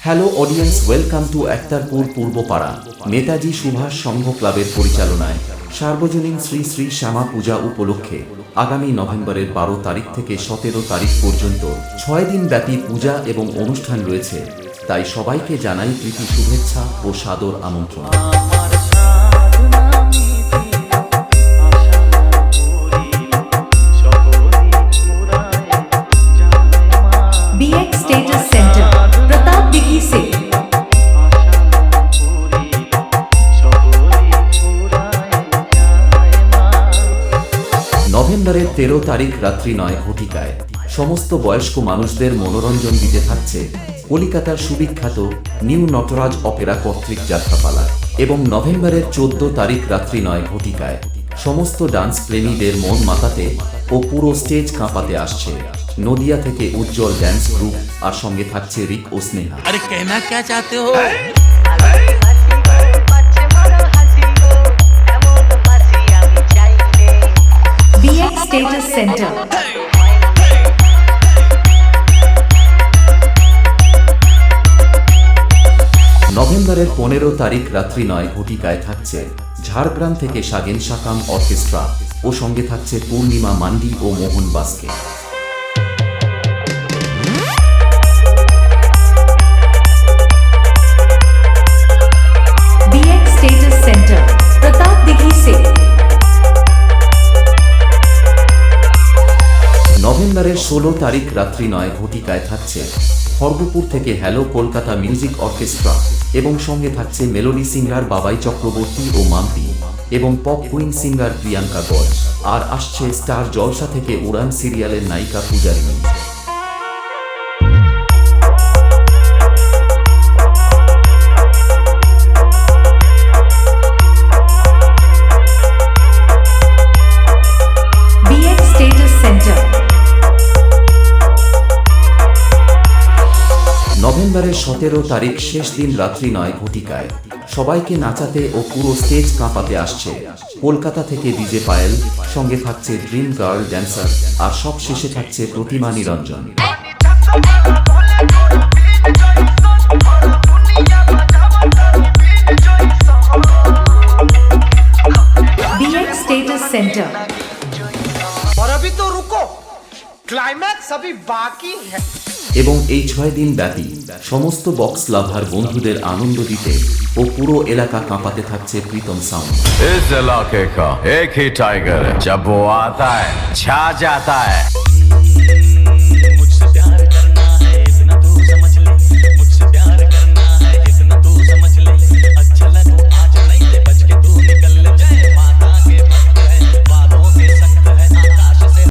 Hello audience, welcome to Aktarpur Purbapara Netaji Subhas Sangha ক্লাবের পরিচালনায় সার্বজনীন শ্রী শ্রী শ্যামা পূজা উপলক্ষে আগামী নভেম্বরের 12 তারিখ থেকে 17 তারিখ পর্যন্ত 6 দিন ব্যাপী পূজা এবং অনুষ্ঠান রয়েছে। তাই সবাইকে জানাই প্রীতি শুভেচ্ছা ও সাদর আমন্ত্রণ। নভেম্বরের 13 তারিখ রাত্রি 9 ঘটিকায় সমস্ত বয়স্ক মানুষদের মনোরঞ্জন দিতে থাকছে কলিকাতার সুবিখ্যাত নিউ নটরাজ অপেরা কর্তৃক যাত্রাপালা। এবং নভেম্বরের 14 তারিখ রাত্রি 9 ঘটিকায় সমস্ত ডান্স প্রেমীদের মন মাতাতে ও পুরো স্টেজ কাঁপাতে আসছে নদিয়া থেকে উজ্জ্বল ড্যান্স গ্রুপ, আর সঙ্গে থাকছে রিক ও স্নেহা। আরে কেনা কে চাতে হো? Status Center. নভেম্বরের 15 তারিখ রাত্রি 9 ঘটিকায় থাকছে ঝাড়গ্রাম থেকে সাগেন সাকাম অর্কেস্ট্রা ও সঙ্গে থাকছে পূর্ণিমা মান্ডি ও মোহন বাস্কে। BX Status Center, Pratap Dighi se। নভেম্বরের 16 তারিখ রাত্রি 9 ঘটিকায় থাকছে খড়গপুর থেকে হ্যালো কলকাতা মিউজিক অর্কেস্ট্রা এবং সঙ্গে থাকছে মেলোডি সিঙ্গার বাবাই চক্রবর্তী ও মাম্পি এবং পপ কুইন সিঙ্গার প্রিয়াঙ্কা গজ। আর আসছে স্টার জলসা থেকে উড়ান সিরিয়ালের নায়িকা পূজারিনী। BX Status Center। নভেম্বরের 17 তারিখ শেষ দিন রাত্রি 9 ঘটিকায় সবাইকে নাচাতে ও পুরো স্টেজ কাঁপাতে আসছে কলকাতা থেকে ডিজে পায়েল, সঙ্গে থাকছে ড্রিম গার্ল ড্যান্সার, আর সব শেষে থাকছে প্রতিমা নিরঞ্জন। BX Status Center। और अभी तो रुको, क्लाइमैक्स अभी बाकी है। এবং এই 6 দিন ব্যাপী সমস্ত বক্স লাভার বন্ধুদের আনন্দ দিতে ও পুরো এলাকা কাঁপাতে থাকছে প্রীতম সাউন্ড। इस इलाके का एक ही टाइगर है, जब वो आता है छा जाता है।